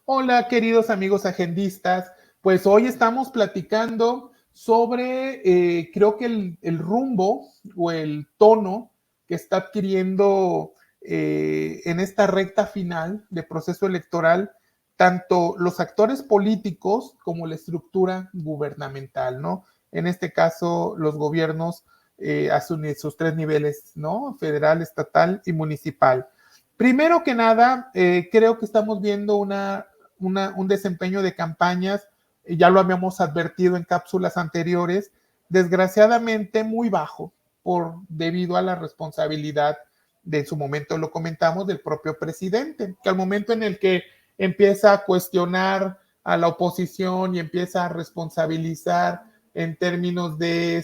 Hola, queridos amigos agendistas. Pues hoy estamos platicando sobre, creo que el rumbo o el tono que está adquiriendo en esta recta final de proceso electoral, tanto los actores políticos como la estructura gubernamental, ¿no? En este caso, los gobiernos a sus tres niveles, ¿no? Federal, estatal y municipal. Primero que nada, creo que estamos viendo un desempeño de campañas, ya lo habíamos advertido en cápsulas anteriores, desgraciadamente muy bajo, debido a la responsabilidad de en su momento lo comentamos del propio presidente, que al momento en el que empieza a cuestionar a la oposición y empieza a responsabilizar en términos de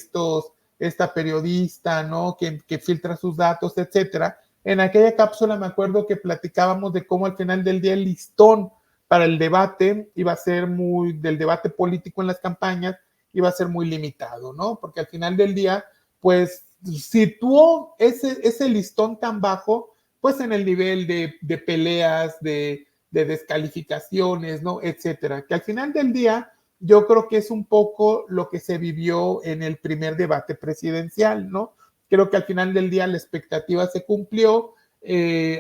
esta periodista, ¿no? Que filtra sus datos, etcétera. En aquella cápsula me acuerdo que platicábamos de cómo al final del día el listón para el debate iba a ser del debate político en las campañas iba a ser muy limitado, ¿no? Porque al final del día, pues situó ese listón tan bajo, pues en el nivel de peleas, de descalificaciones, ¿no? Etcétera. Que al final del día, yo creo que es un poco lo que se vivió en el primer debate presidencial, ¿no? Creo que al final del día la expectativa se cumplió.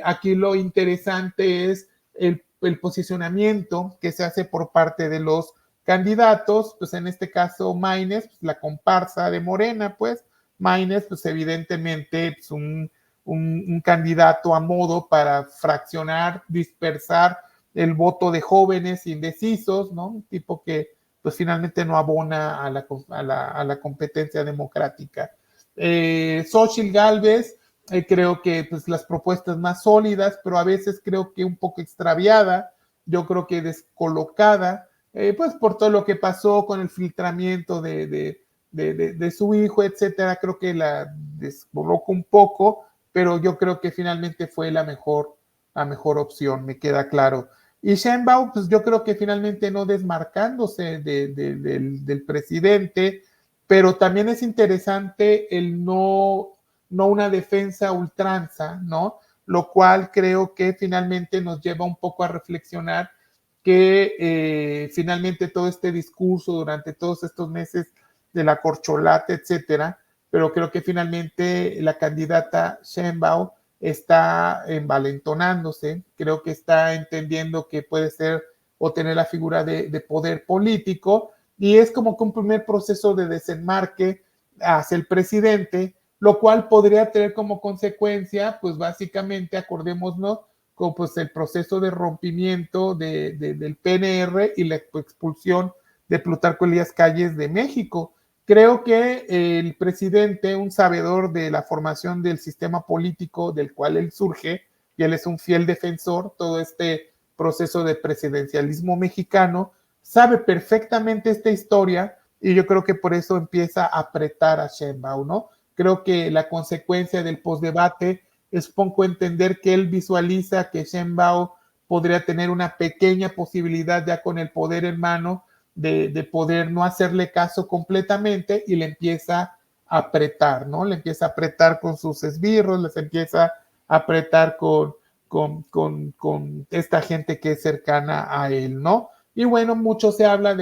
Aquí lo interesante es el posicionamiento que se hace por parte de los candidatos, pues en este caso Maines, pues la comparsa de Morena, pues Maines, pues evidentemente pues un candidato a modo para fraccionar, dispersar el voto de jóvenes indecisos, ¿no? Un tipo que pues finalmente no abona a la competencia democrática. Xochitl Gálvez, creo que pues, las propuestas más sólidas, pero a veces creo que un poco extraviada, yo creo que descolocada, pues por todo lo que pasó con el filtramiento de su hijo, etcétera, creo que la descolocó un poco, pero yo creo que finalmente fue la mejor opción, me queda claro. Y Sheinbaum, pues yo creo que finalmente no desmarcándose del presidente, pero también es interesante el no una defensa ultranza, ¿no? Lo cual creo que finalmente nos lleva un poco a reflexionar que finalmente todo este discurso durante todos estos meses de la corcholata, etcétera, pero creo que finalmente la candidata Sheinbaum está envalentonándose, creo que está entendiendo que puede ser o tener la figura de poder político, y es como que un primer proceso de desenmarque hacia el presidente, lo cual podría tener como consecuencia, pues básicamente, acordémonos, como pues el proceso de rompimiento del PNR y la expulsión de Plutarco Elías Calles de México. Creo que el presidente, un sabedor de la formación del sistema político del cual él surge, y él es un fiel defensor, todo este proceso de presidencialismo mexicano, sabe perfectamente esta historia y yo creo que por eso empieza a apretar a Sheinbaum, ¿no? Creo que la consecuencia del postdebate es poco entender que él visualiza que Sheinbaum podría tener una pequeña posibilidad ya con el poder en mano de poder no hacerle caso completamente y le empieza a apretar, ¿no? Le empieza a apretar con sus esbirros, les empieza a apretar con esta gente que es cercana a él, ¿no? Y bueno, mucho se habla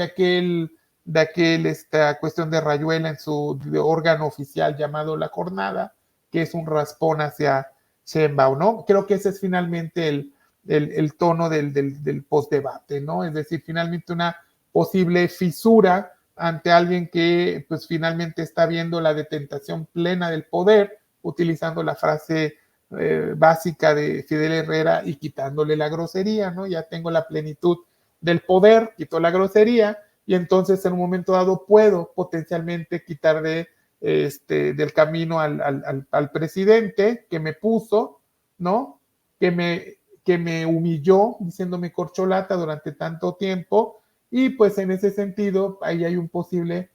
esta cuestión de Rayuela en su órgano oficial llamado La Jornada, que es un raspón hacia Sheinbaum, ¿no? Creo que ese es finalmente el tono del postdebate, ¿no? Es decir, finalmente una posible fisura ante alguien que pues finalmente está viendo la detentación plena del poder, utilizando la frase básica de Fidel Herrera y quitándole la grosería, ¿no? Ya tengo la plenitud del poder, quito la grosería y entonces en un momento dado puedo potencialmente quitar del camino al presidente que me puso, ¿no? Que me humilló diciéndome corcholata durante tanto tiempo y pues en ese sentido ahí hay un posible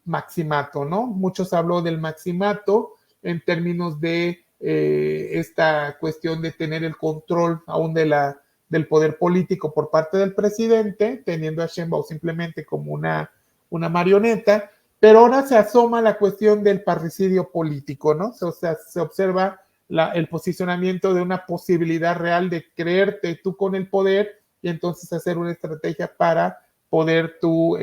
maximato, ¿no? Muchos habló del maximato en términos de esta cuestión de tener el control aún del poder político por parte del presidente, teniendo a Sheinbaum simplemente como una marioneta, pero ahora se asoma la cuestión del parricidio político, ¿no? O sea, se observa el posicionamiento de una posibilidad real de creerte tú con el poder y entonces hacer una estrategia para poder tú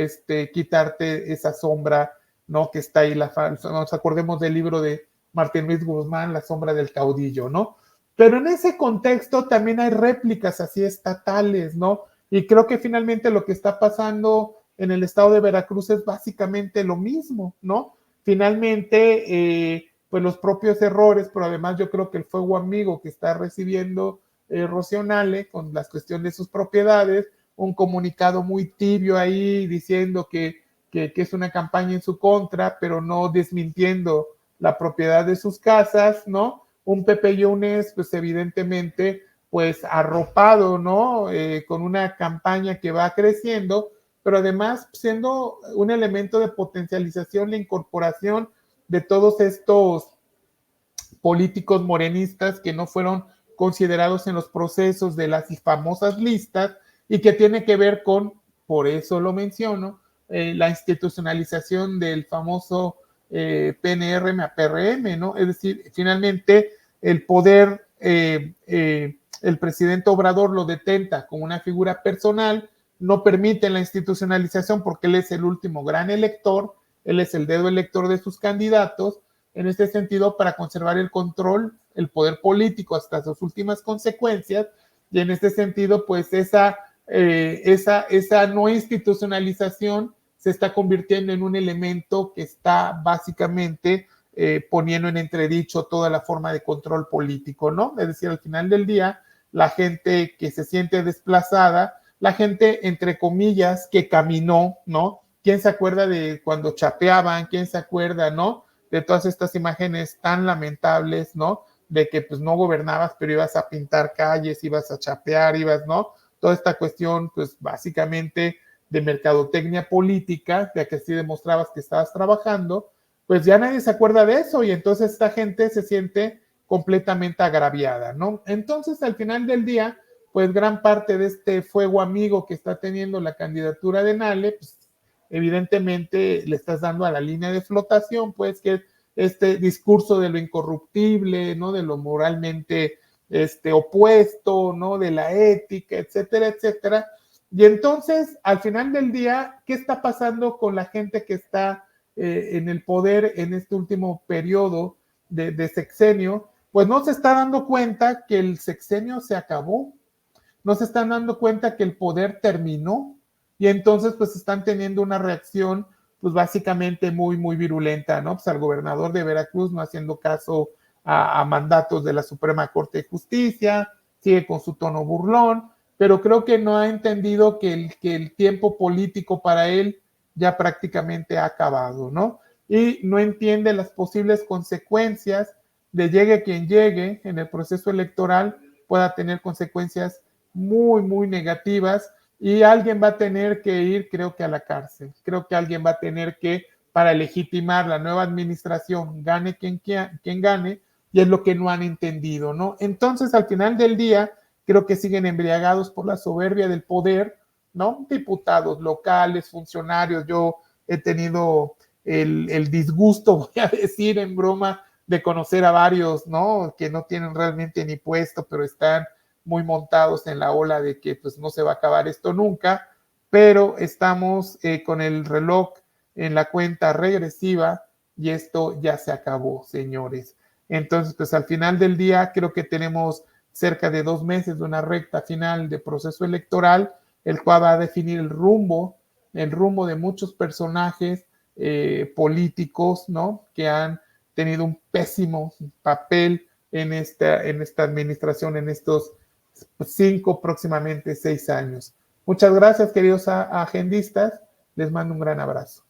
quitarte esa sombra, ¿no? Que está ahí, nos acordemos del libro de Martín Luis Guzmán, La sombra del caudillo, ¿no? Pero en ese contexto también hay réplicas así estatales, ¿no? Y creo que finalmente lo que está pasando en el estado de Veracruz es básicamente lo mismo, ¿no? Finalmente, pues los propios errores, pero además yo creo que el fuego amigo que está recibiendo Rocío Nale con las cuestiones de sus propiedades, un comunicado muy tibio ahí diciendo que es una campaña en su contra, pero no desmintiendo la propiedad de sus casas, ¿no? Un Pepe Yunes, pues evidentemente, pues arropado, ¿no? Con una campaña que va creciendo, pero además siendo un elemento de potencialización, la incorporación de todos estos políticos morenistas que no fueron considerados en los procesos de las famosas listas y que tiene que ver con, por eso lo menciono, la institucionalización del famoso PNRM a PRM, ¿no? Es decir, finalmente el poder, el presidente Obrador lo detenta como una figura personal, no permite la institucionalización porque él es el último gran elector, él es el dedo elector de sus candidatos, en este sentido para conservar el control, el poder político hasta sus últimas consecuencias, y en este sentido, pues esa no institucionalización se está convirtiendo en un elemento que está básicamente poniendo en entredicho toda la forma de control político, ¿no? Es decir, al final del día, la gente que se siente desplazada, la gente, entre comillas, que caminó, ¿no? ¿Quién se acuerda de cuando chapeaban? ¿Quién se acuerda, no? De todas estas imágenes tan lamentables, ¿no? De que pues no gobernabas, pero ibas a pintar calles, ibas a chapear, ibas, ¿no? Toda esta cuestión, pues básicamente de mercadotecnia política, de que así demostrabas que estabas trabajando, pues ya nadie se acuerda de eso y entonces esta gente se siente completamente agraviada, ¿no? Entonces, al final del día, pues gran parte de este fuego amigo que está teniendo la candidatura de Nale, pues evidentemente le estás dando a la línea de flotación, pues que es este discurso de lo incorruptible, ¿no? De lo moralmente opuesto, ¿no? De la ética, etcétera, etcétera. Y entonces, al final del día, ¿qué está pasando con la gente que está en el poder en este último periodo de sexenio? Pues no se está dando cuenta que el sexenio se acabó, no se están dando cuenta que el poder terminó y entonces pues están teniendo una reacción pues básicamente muy, muy virulenta, ¿no? Pues al gobernador de Veracruz no haciendo caso a mandatos de la Suprema Corte de Justicia, sigue con su tono burlón, pero creo que no ha entendido que el tiempo político para él ya prácticamente ha acabado, ¿no? Y no entiende las posibles consecuencias de llegue quien llegue en el proceso electoral, pueda tener consecuencias muy, muy negativas y alguien va a tener que ir, creo que a la cárcel. Creo que alguien va a tener que, para legitimar la nueva administración, gane quien gane, y es lo que no han entendido, ¿no? Entonces, al final del día, creo que siguen embriagados por la soberbia del poder, ¿no? Diputados locales, funcionarios, yo he tenido el disgusto, voy a decir en broma, de conocer a varios, ¿no? Que no tienen realmente ni puesto, pero están muy montados en la ola de que pues no se va a acabar esto nunca, pero estamos con el reloj en la cuenta regresiva y esto ya se acabó, señores. Entonces, pues al final del día creo que tenemos cerca de 2 meses de una recta final de proceso electoral, el cual va a definir el rumbo de muchos personajes políticos, ¿no? Que han tenido un pésimo papel en esta administración, en estos 5, próximamente 6 años. Muchas gracias, queridos agendistas. Les mando un gran abrazo.